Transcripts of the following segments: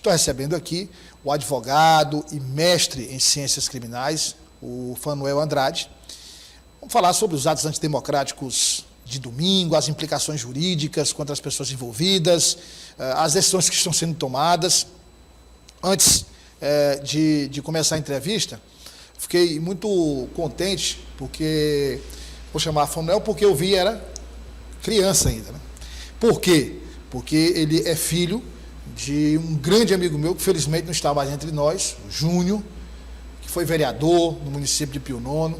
Estou recebendo aqui o advogado e mestre em ciências criminais, o Fanuel Andrade. Vamos falar sobre os atos antidemocráticos de domingo, as implicações jurídicas contra as pessoas envolvidas, as decisões que estão sendo tomadas. Antes de começar a entrevista, fiquei muito contente, porque, vou chamar Fanuel, porque eu vi, era criança ainda, né? Por quê? Porque ele é filho de um grande amigo meu, que felizmente não está mais entre nós, o Júnior, que foi vereador no município de Pio Nono,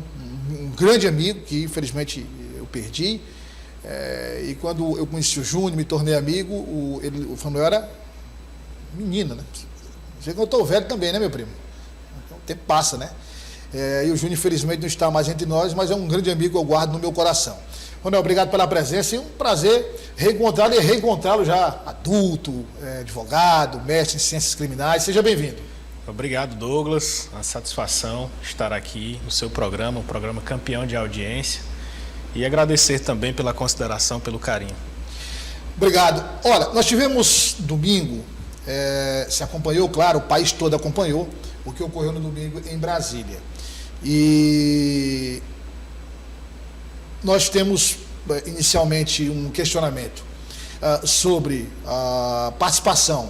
um grande amigo que infelizmente eu perdi. E quando eu conheci o Júnior, me tornei amigo, o Fanuel era menino, né? Sei que eu estou velho também, né, meu primo? O tempo passa, né? E o Júnior infelizmente não está mais entre nós, mas é um grande amigo que eu guardo no meu coração. Fanuel, obrigado pela presença e um prazer reencontrá-lo e reencontrá-lo já adulto, advogado, mestre em ciências criminais. Seja bem-vindo. Obrigado, Douglas. Uma satisfação estar aqui no seu programa, um programa campeão de audiência. E agradecer também pela consideração, pelo carinho. Obrigado. Olha, nós tivemos domingo, se acompanhou, claro, o país todo acompanhou o que ocorreu no domingo em Brasília. E nós temos inicialmente um questionamento sobre a participação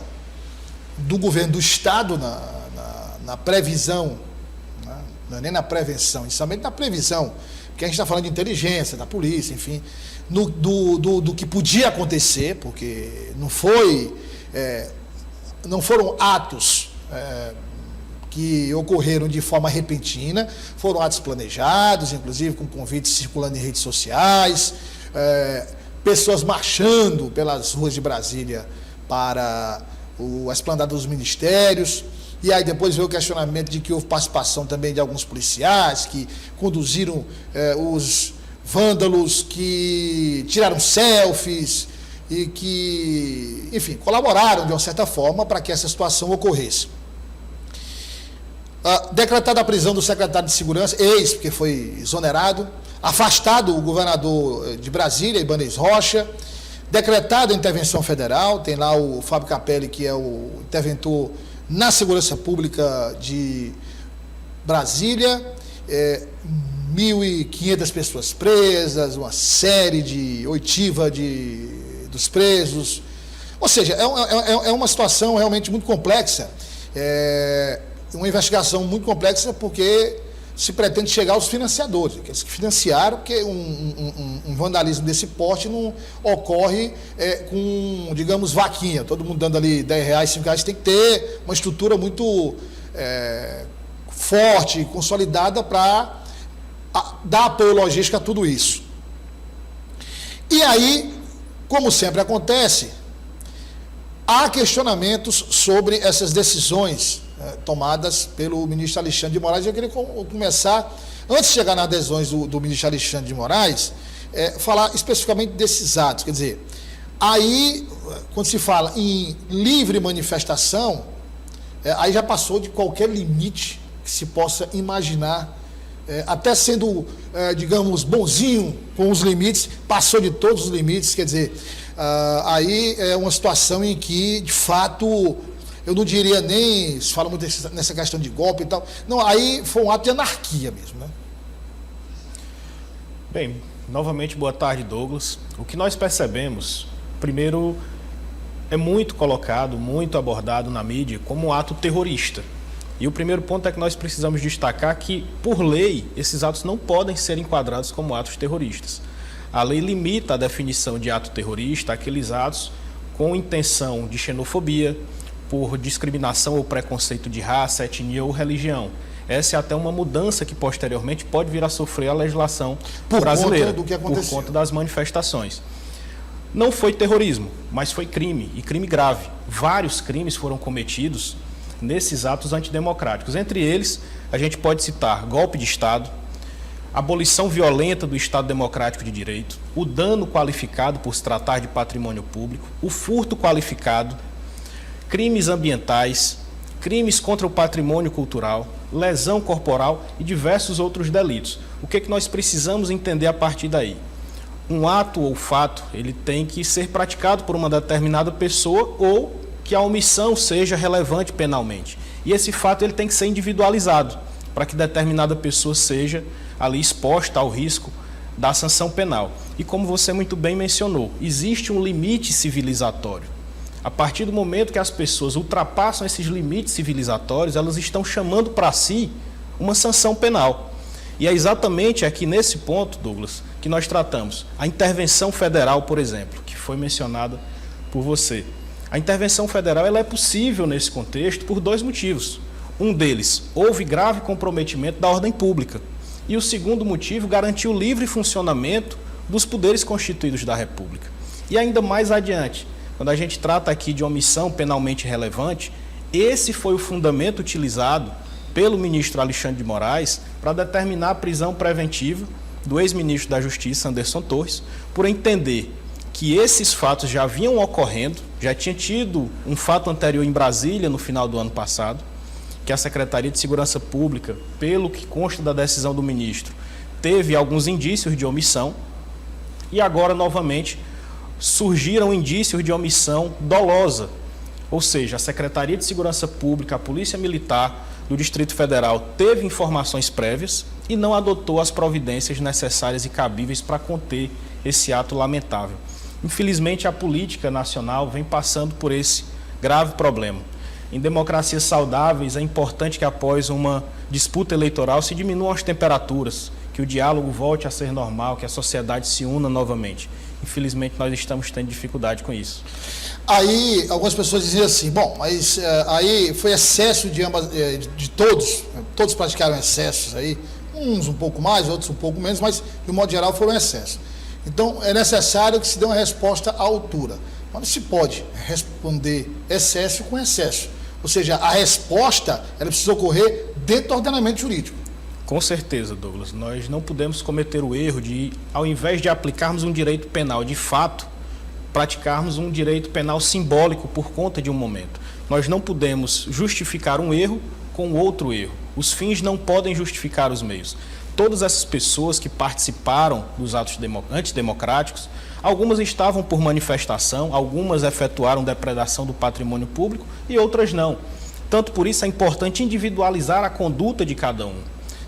do governo do Estado na previsão, né? Não é nem na prevenção, inicialmente na previsão, porque a gente está falando de inteligência, da polícia, enfim, do que podia acontecer, porque não foram atos que ocorreram de forma repentina, foram atos planejados, inclusive com convites circulando em redes sociais, pessoas marchando pelas ruas de Brasília para a esplanada dos ministérios, e aí depois veio o questionamento de que houve participação também de alguns policiais que conduziram os vândalos, que tiraram selfies e que, enfim, colaboraram de uma certa forma para que essa situação ocorresse. Decretada a prisão do secretário de Segurança, porque foi exonerado, afastado o governador de Brasília, Ibanez Rocha, decretada a intervenção federal, tem lá o Fábio Capelli, que é o interventor na segurança pública de Brasília, 1.500 pessoas presas, uma série de oitiva dos presos, ou seja, é uma situação realmente muito complexa, uma investigação muito complexa, porque se pretende chegar aos financiadores, aqueles que financiaram, porque um vandalismo desse porte não ocorre com, digamos, vaquinha, todo mundo dando ali R$10, R$5, tem que ter uma estrutura muito forte, consolidada para dar apoio logístico a tudo isso. E aí, como sempre acontece, há questionamentos sobre essas decisões tomadas pelo ministro Alexandre de Moraes. Eu queria começar, antes de chegar nas adesões do ministro Alexandre de Moraes, falar especificamente desses atos. Quer dizer, aí, quando se fala em livre manifestação, aí já passou de qualquer limite que se possa imaginar, até sendo, digamos, bonzinho com os limites, passou de todos os limites. Quer dizer, aí é uma situação em que, de fato, eu não diria nem, se fala muito nessa questão de golpe e tal, não, aí foi um ato de anarquia mesmo, né? Bem, novamente boa tarde, Douglas. O que nós percebemos, primeiro, é muito colocado, muito abordado na mídia como um ato terrorista. E o primeiro ponto é que nós precisamos destacar que, por lei, esses atos não podem ser enquadrados como atos terroristas. A lei limita a definição de ato terrorista àqueles atos com intenção de xenofobia, por discriminação ou preconceito de raça, etnia ou religião. Essa é até uma mudança que posteriormente pode vir a sofrer a legislação brasileira, por conta das manifestações. Não foi terrorismo, mas foi crime, e crime grave. Vários crimes foram cometidos nesses atos antidemocráticos. Entre eles, a gente pode citar golpe de Estado, abolição violenta do Estado Democrático de Direito, o dano qualificado por se tratar de patrimônio público, o furto qualificado, crimes ambientais, crimes contra o patrimônio cultural, lesão corporal e diversos outros delitos. O que nós precisamos entender a partir daí? Um ato ou fato, ele tem que ser praticado por uma determinada pessoa ou que a omissão seja relevante penalmente. E esse fato ele tem que ser individualizado para que determinada pessoa seja ali exposta ao risco da sanção penal. E como você muito bem mencionou, existe um limite civilizatório. A partir do momento que as pessoas ultrapassam esses limites civilizatórios, elas estão chamando para si uma sanção penal. E é exatamente aqui nesse ponto, Douglas, que nós tratamos a intervenção federal, por exemplo, que foi mencionada por você. A intervenção federal ela é possível nesse contexto por dois motivos. Um deles, houve grave comprometimento da ordem pública. E o segundo motivo, garantiu o livre funcionamento dos poderes constituídos da República. E ainda mais adiante, quando a gente trata aqui de omissão penalmente relevante, esse foi o fundamento utilizado pelo ministro Alexandre de Moraes para determinar a prisão preventiva do ex-ministro da Justiça, Anderson Torres, por entender que esses fatos já vinham ocorrendo, já tinha tido um fato anterior em Brasília no final do ano passado, que a Secretaria de Segurança Pública, pelo que consta da decisão do ministro, teve alguns indícios de omissão e agora novamente surgiram indícios de omissão dolosa, ou seja, a Secretaria de Segurança Pública, a Polícia Militar do Distrito Federal teve informações prévias e não adotou as providências necessárias e cabíveis para conter esse ato lamentável. Infelizmente, a política nacional vem passando por esse grave problema. Em democracias saudáveis, é importante que após uma disputa eleitoral se diminuam as temperaturas, que o diálogo volte a ser normal, que a sociedade se una novamente. Infelizmente, nós estamos tendo dificuldade com isso. Aí, algumas pessoas diziam assim, bom, mas aí foi excesso de todos praticaram excessos aí, uns um pouco mais, outros um pouco menos, mas, de um modo geral, foram excessos. Então, é necessário que se dê uma resposta à altura. Mas não se pode responder excesso com excesso. Ou seja, a resposta ela precisa ocorrer dentro do ordenamento jurídico. Com certeza, Douglas. Nós não podemos cometer o erro de, ao invés de aplicarmos um direito penal de fato, praticarmos um direito penal simbólico por conta de um momento. Nós não podemos justificar um erro com outro erro. Os fins não podem justificar os meios. Todas essas pessoas que participaram dos atos antidemocráticos, algumas estavam por manifestação, algumas efetuaram depredação do patrimônio público e outras não. Tanto por isso é importante individualizar a conduta de cada um.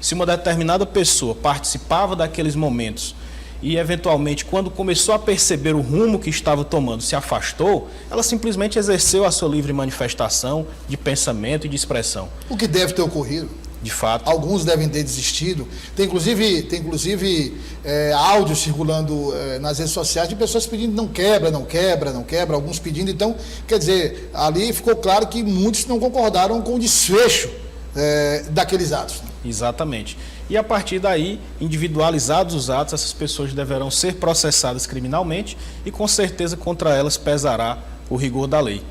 Se uma determinada pessoa participava daqueles momentos e, eventualmente, quando começou a perceber o rumo que estava tomando, se afastou, ela simplesmente exerceu a sua livre manifestação de pensamento e de expressão. O que deve ter ocorrido. De fato. Alguns devem ter desistido. Tem inclusive áudios circulando nas redes sociais de pessoas pedindo não quebra, alguns pedindo. Então, quer dizer, ali ficou claro que muitos não concordaram com o desfecho daqueles atos. Exatamente. E a partir daí, individualizados os atos, essas pessoas deverão ser processadas criminalmente e com certeza contra elas pesará o rigor da lei.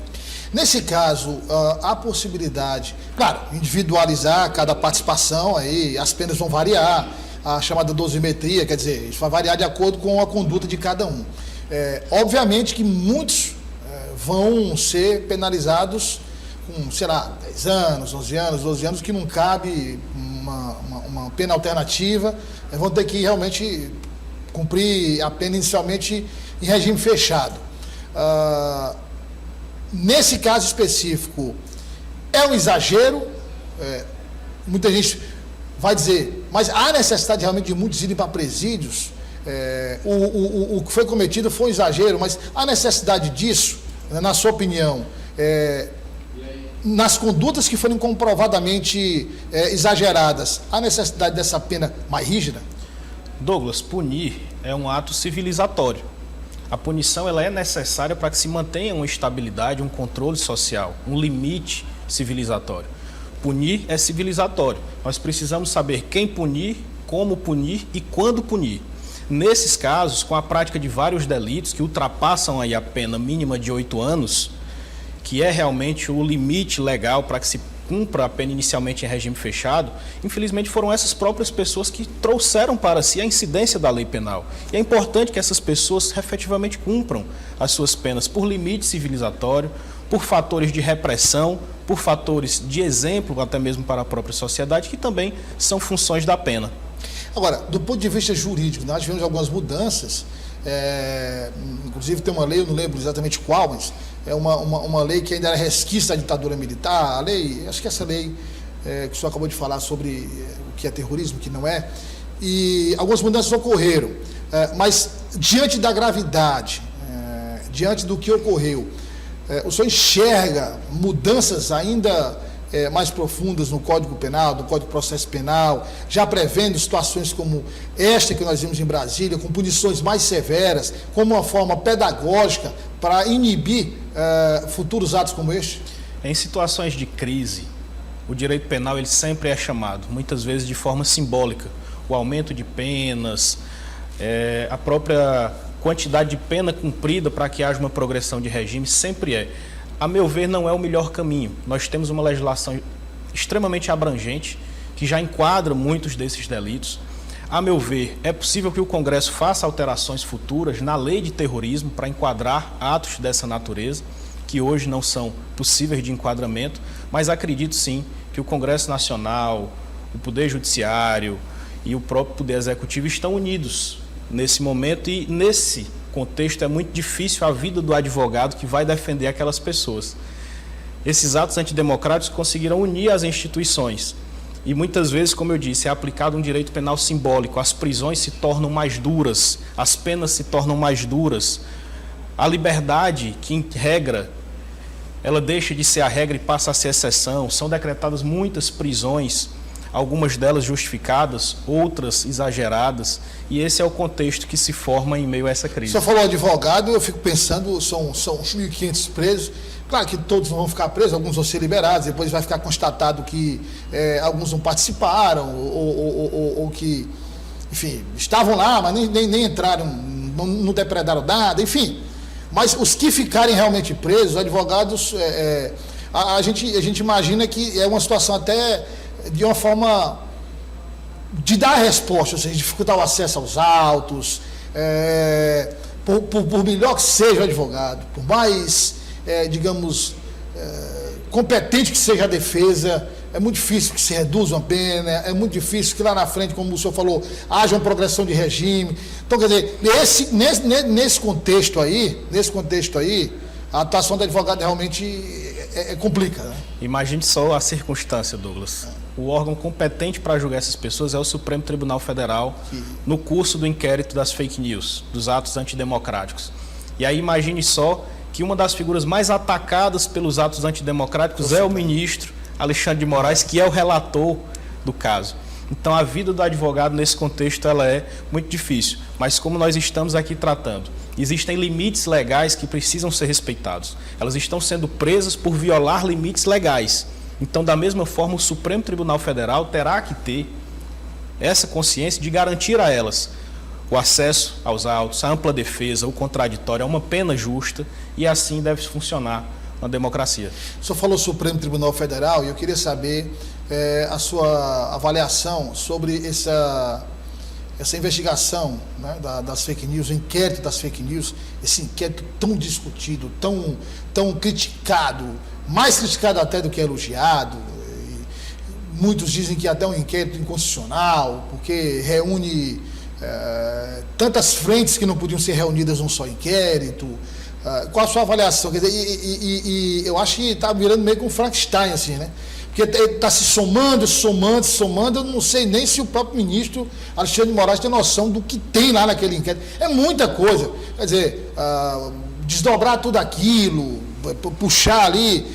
Nesse caso, há possibilidade, claro, individualizar cada participação, aí as penas vão variar, a chamada dosimetria, quer dizer, isso vai variar de acordo com a conduta de cada um. Obviamente que muitos vão ser penalizados com, 10 anos, 11 anos, 12 anos, que não cabe uma pena alternativa, vão ter que realmente cumprir a pena inicialmente em regime fechado. Nesse caso específico, é um exagero, muita gente vai dizer, mas há necessidade realmente de muitos irem para presídios, o que foi cometido foi um exagero, mas há necessidade disso, na sua opinião, nas condutas que forem comprovadamente exageradas, há necessidade dessa pena mais rígida? Douglas, punir é um ato civilizatório. A punição ela é necessária para que se mantenha uma estabilidade, um controle social, um limite civilizatório. Punir é civilizatório. Nós precisamos saber quem punir, como punir e quando punir. Nesses casos, com a prática de vários delitos que ultrapassam aí a pena mínima de 8 anos, que é realmente o limite legal para que se cumpra a pena inicialmente em regime fechado, infelizmente foram essas próprias pessoas que trouxeram para si a incidência da lei penal. E é importante que essas pessoas efetivamente cumpram as suas penas por limite civilizatório, por fatores de repressão, por fatores de exemplo até mesmo para a própria sociedade, que também são funções da pena. Agora, do ponto de vista jurídico, nós tivemos algumas mudanças, inclusive tem uma lei, eu não lembro exatamente qual, mas é uma lei que ainda era resquício da ditadura militar, a lei, acho que essa lei que o senhor acabou de falar sobre o que é terrorismo, o que não é, e algumas mudanças ocorreram, mas diante da gravidade, diante do que ocorreu, o senhor enxerga mudanças ainda mais profundas no Código Penal, no Código de Processo Penal, já prevendo situações como esta que nós vimos em Brasília, com punições mais severas, como uma forma pedagógica para inibir futuros atos como este? Em situações de crise, o direito penal ele sempre é chamado, muitas vezes de forma simbólica. O aumento de penas, a própria quantidade de pena cumprida para que haja uma progressão de regime sempre é. A meu ver, não é o melhor caminho. Nós temos uma legislação extremamente abrangente, que já enquadra muitos desses delitos. A meu ver, é possível que o Congresso faça alterações futuras na lei de terrorismo para enquadrar atos dessa natureza, que hoje não são possíveis de enquadramento, mas acredito sim que o Congresso Nacional, o Poder Judiciário e o próprio Poder Executivo estão unidos nesse momento, e nesse contexto é muito difícil a vida do advogado que vai defender aquelas pessoas. Esses atos antidemocráticos conseguiram unir as instituições e muitas vezes, como eu disse, é aplicado um direito penal simbólico. As prisões se tornam mais duras, as penas se tornam mais duras. A liberdade, que em regra, ela deixa de ser a regra e passa a ser exceção. São decretadas muitas prisões, algumas delas justificadas, outras exageradas, e esse é o contexto que se forma em meio a essa crise. O senhor falou advogado, eu fico pensando, são 1.500 presos, claro que todos não vão ficar presos, alguns vão ser liberados, depois vai ficar constatado que alguns não participaram, ou que, enfim, estavam lá, mas nem entraram, não depredaram nada, enfim. Mas os que ficarem realmente presos, os advogados, a gente imagina que é uma situação até de uma forma de dar resposta, ou seja, dificultar o acesso aos autos, por melhor que seja o advogado, por mais, digamos, competente que seja a defesa, é muito difícil que se reduza uma pena, é muito difícil que lá na frente, como o senhor falou, haja uma progressão de regime. Então, quer dizer, nesse contexto aí, a atuação do advogado realmente complica, né? Imagine só a circunstância, Douglas. O órgão competente para julgar essas pessoas é o Supremo Tribunal Federal, no curso do inquérito das fake news, dos atos antidemocráticos. E aí imagine só que uma das figuras mais atacadas pelos atos antidemocráticos é o ministro Alexandre de Moraes, que é o relator do caso. Então a vida do advogado nesse contexto ela é muito difícil, mas como nós estamos aqui tratando, existem limites legais que precisam ser respeitados. Elas estão sendo presas por violar limites legais. Então, da mesma forma, o Supremo Tribunal Federal terá que ter essa consciência de garantir a elas o acesso aos autos, a ampla defesa, o contraditório, a uma pena justa, e assim deve funcionar uma democracia. O senhor falou Supremo Tribunal Federal e eu queria saber a sua avaliação sobre essa investigação, né, das fake news, o inquérito das fake news, esse inquérito tão discutido, tão criticado, mais criticado até do que elogiado. Muitos dizem que até um inquérito inconstitucional, porque reúne tantas frentes que não podiam ser reunidas num só inquérito. Qual a sua avaliação? Quer dizer, eu acho que está virando meio que um Frankenstein, assim, né? Porque está se somando, eu não sei nem se o próprio ministro Alexandre de Moraes tem noção do que tem lá naquele inquérito. É muita coisa. Quer dizer, desdobrar tudo aquilo, puxar ali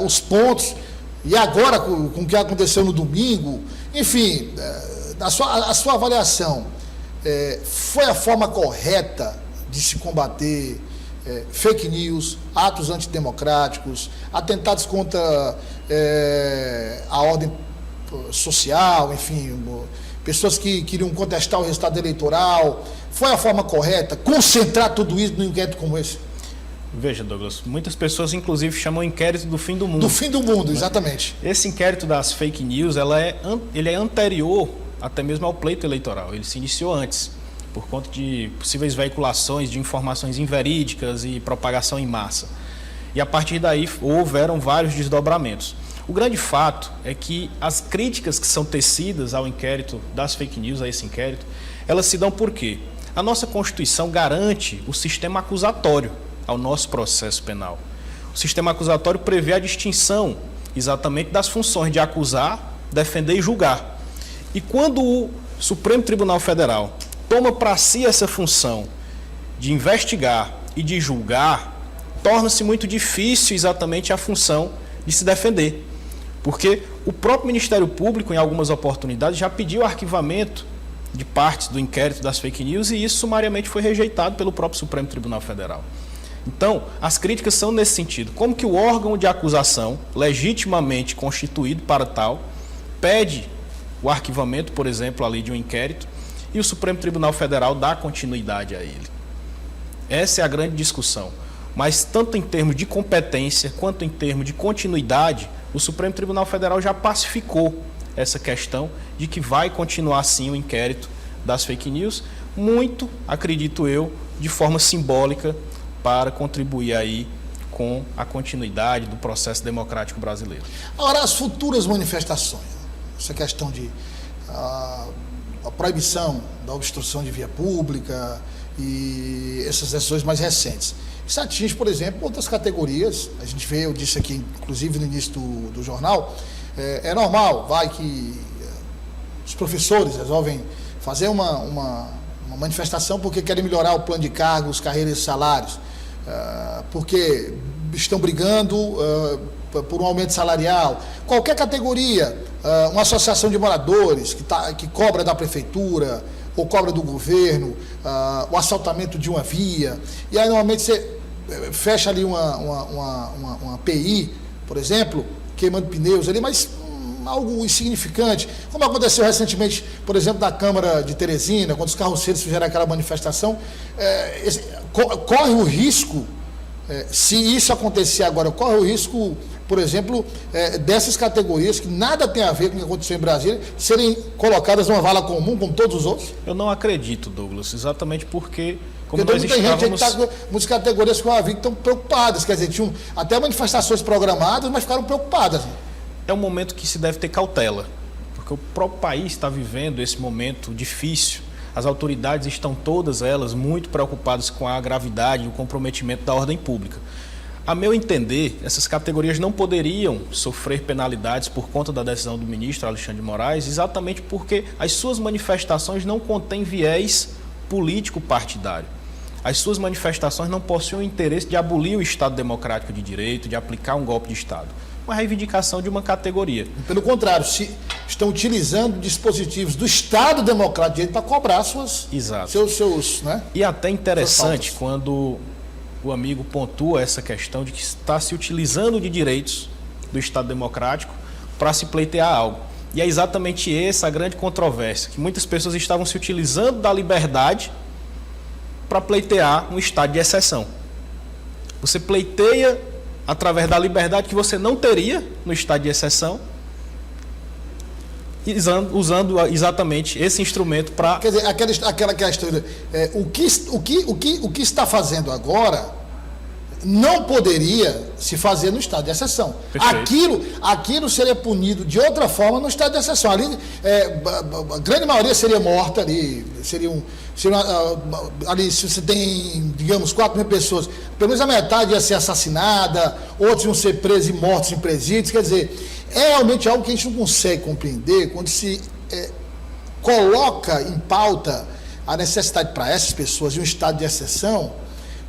os pontos, e agora com o que aconteceu no domingo, enfim, a sua avaliação, foi a forma correta de se combater fake news, atos antidemocráticos, atentados contra a ordem social, enfim, pessoas que queriam contestar o resultado eleitoral? Foi a forma correta concentrar tudo isso num inquérito como esse? Veja, Douglas, muitas pessoas inclusive chamam o inquérito do fim do mundo. Do fim do mundo, exatamente. Esse inquérito das fake news, ele é anterior até mesmo ao pleito eleitoral. Ele se iniciou antes, por conta de possíveis veiculações de informações inverídicas e propagação em massa. E a partir daí houveram vários desdobramentos. O grande fato é que as críticas que são tecidas ao inquérito das fake news, a esse inquérito, elas se dão por quê? A nossa Constituição garante o sistema acusatório ao nosso processo penal. O sistema acusatório prevê a distinção exatamente das funções de acusar, defender e julgar. E quando o Supremo Tribunal Federal toma para si essa função de investigar e de julgar, torna-se muito difícil exatamente a função de se defender. Porque o próprio Ministério Público, em algumas oportunidades, já pediu arquivamento de partes do inquérito das fake news e isso sumariamente foi rejeitado pelo próprio Supremo Tribunal Federal. Então, as críticas são nesse sentido. Como que o órgão de acusação, legitimamente constituído para tal, pede o arquivamento, por exemplo, ali de um inquérito, e o Supremo Tribunal Federal dá continuidade a ele. Essa é a grande discussão. Mas tanto em termos de competência quanto em termos de continuidade, o Supremo Tribunal Federal já pacificou essa questão de que vai continuar sim o inquérito das fake news, muito, acredito eu, de forma simbólica para contribuir aí com a continuidade do processo democrático brasileiro. Agora, as futuras manifestações, essa questão de a proibição da obstrução de via pública e essas decisões mais recentes. Isso atinge, por exemplo, outras categorias. A gente vê, eu disse aqui, inclusive no início do jornal, é normal, vai que os professores resolvem fazer uma manifestação porque querem melhorar o plano de cargos, carreiras e salários, porque estão brigando por um aumento salarial. Qualquer categoria, uma associação de moradores que cobra da prefeitura ou cobra do governo, o assaltamento de uma via, e aí normalmente você fecha ali uma PI, por exemplo, queimando pneus ali, mas algo insignificante, como aconteceu recentemente, por exemplo, na Câmara de Teresina, quando os carroceiros fizeram aquela manifestação, corre o risco, se isso acontecer agora, corre o risco, por exemplo, dessas categorias que nada tem a ver com o que aconteceu em Brasília, serem colocadas numa vala comum, como todos os outros? Eu não acredito, Douglas, exatamente porque... Porque muita gente está com muitas categorias que eu vi que estão preocupadas, quer dizer, tinham até manifestações programadas, mas ficaram preocupadas. É um momento que se deve ter cautela, porque o próprio país está vivendo esse momento difícil. As autoridades estão todas elas muito preocupadas com a gravidade e o comprometimento da ordem pública. A meu entender, essas categorias não poderiam sofrer penalidades por conta da decisão do ministro Alexandre de Moraes, exatamente porque as suas manifestações não contêm viés político-partidário. As suas manifestações não possuem o interesse de abolir o Estado democrático de direito, de aplicar um golpe de Estado. Uma reivindicação de uma categoria. Pelo contrário, se estão utilizando dispositivos do Estado democrático de direito para cobrar seus, né? E até interessante quando o amigo pontua essa questão de que está se utilizando de direitos do Estado democrático para se pleitear algo. E é exatamente essa a grande controvérsia, que muitas pessoas estavam se utilizando da liberdade para pleitear um estado de exceção. Você pleiteia através da liberdade que você não teria no estado de exceção, usando exatamente esse instrumento para... Quer dizer, aquela questão, o que está fazendo agora não poderia se fazer no estado de exceção. Aquilo seria punido de outra forma no estado de exceção. Ali, a grande maioria seria morta ali, ali se você tem, digamos, 4.000 pessoas, pelo menos a metade ia ser assassinada, outros iam ser presos e mortos em presídios. Quer dizer, é realmente algo que a gente não consegue compreender quando se coloca em pauta a necessidade para essas pessoas de um estado de exceção,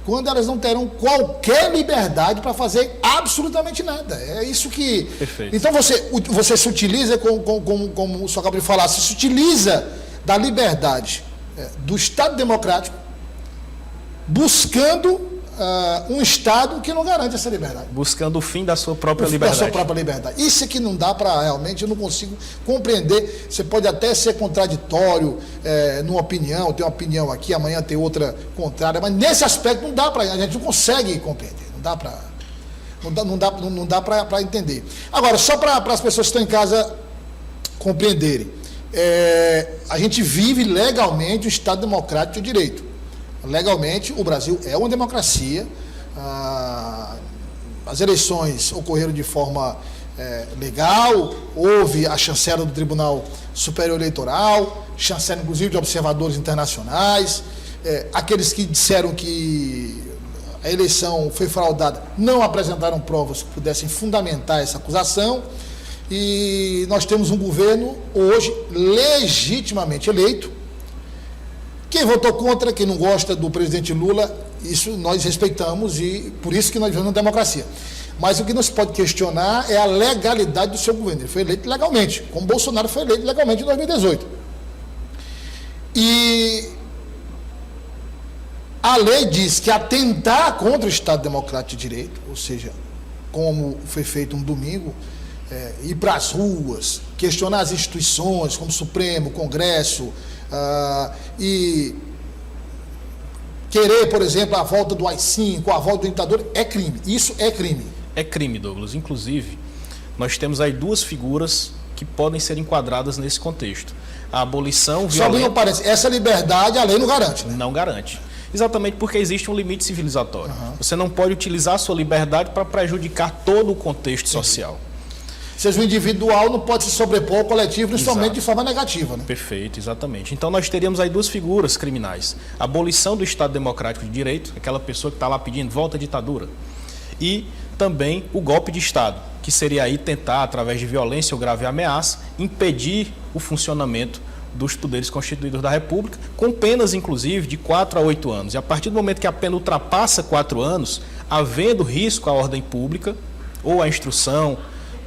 quando elas não terão qualquer liberdade para fazer absolutamente nada. É isso que... Perfeito. Então você se utiliza, como o senhor acabou de falar, você se utiliza da liberdade do Estado democrático, buscando um Estado que não garante essa liberdade. Buscando o fim da sua própria liberdade. Da sua própria liberdade. Isso é que não dá para realmente, eu não consigo compreender. Você pode até ser contraditório numa opinião, tem uma opinião aqui, amanhã tem outra contrária, mas nesse aspecto não dá para, a gente não consegue compreender, não dá para entender. Agora, só para as pessoas que estão em casa compreenderem, a gente vive legalmente o Estado Democrático de Direito. Legalmente, o Brasil é uma democracia, as eleições ocorreram de forma legal, houve a chancela do Tribunal Superior Eleitoral, chancela inclusive de observadores internacionais, aqueles que disseram que a eleição foi fraudada, não apresentaram provas que pudessem fundamentar essa acusação. E nós temos um governo hoje legitimamente eleito. Quem votou contra, quem não gosta do presidente Lula, isso nós respeitamos e por isso que nós vivemos na democracia. Mas o que não se pode questionar é a legalidade do seu governo. Ele foi eleito legalmente, como Bolsonaro foi eleito legalmente em 2018. E a lei diz que atentar contra o Estado Democrático de Direito, ou seja, como foi feito um domingo, ir para as ruas, questionar as instituições como Supremo, Congresso, e querer, por exemplo, a volta do AI-5, a volta do ditador, é crime. Isso é crime. É crime, Douglas. Inclusive, nós temos aí duas figuras que podem ser enquadradas nesse contexto. A abolição violenta... Só não parece. Essa liberdade a lei não garante, né? Não garante. Exatamente porque existe um limite civilizatório. Você não pode utilizar a sua liberdade para prejudicar todo o contexto social. Seja o individual não pode se sobrepor ao coletivo, principalmente de forma negativa, né? Perfeito, exatamente. Então nós teríamos aí duas figuras criminais. A abolição do Estado Democrático de Direito, aquela pessoa que está lá pedindo volta à ditadura. E também o golpe de Estado, que seria aí tentar, através de violência ou grave ameaça, impedir o funcionamento dos poderes constituídos da República, com penas, inclusive, de 4 a 8 anos. E a partir do momento que a pena ultrapassa 4 anos, havendo risco à ordem pública ou à instrução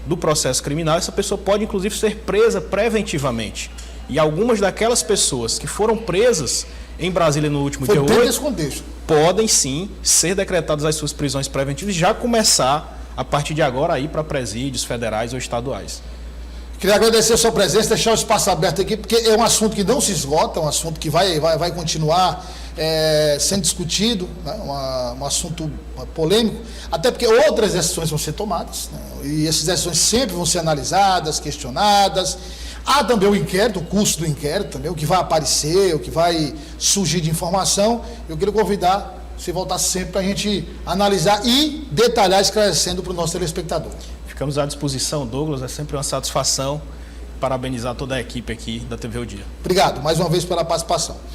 do processo criminal, essa pessoa pode, inclusive, ser presa preventivamente. E algumas daquelas pessoas que foram presas em Brasília no último dia 8, podem, sim, ser decretadas as suas prisões preventivas e já começar, a partir de agora, a ir para presídios federais ou estaduais. Queria agradecer a sua presença, deixar o espaço aberto aqui, porque é um assunto que não se esgota, um assunto que vai continuar sendo discutido, né? Um assunto polêmico, até porque outras decisões vão ser tomadas, né? E essas decisões sempre vão ser analisadas, questionadas. Há também o inquérito, o curso do inquérito, também, o que vai aparecer, o que vai surgir de informação. Eu queria convidar você a voltar sempre para a gente analisar e detalhar, esclarecendo para o nosso telespectador. Ficamos à disposição, Douglas, é sempre uma satisfação parabenizar toda a equipe aqui da TV O Dia. Obrigado, mais uma vez, pela participação.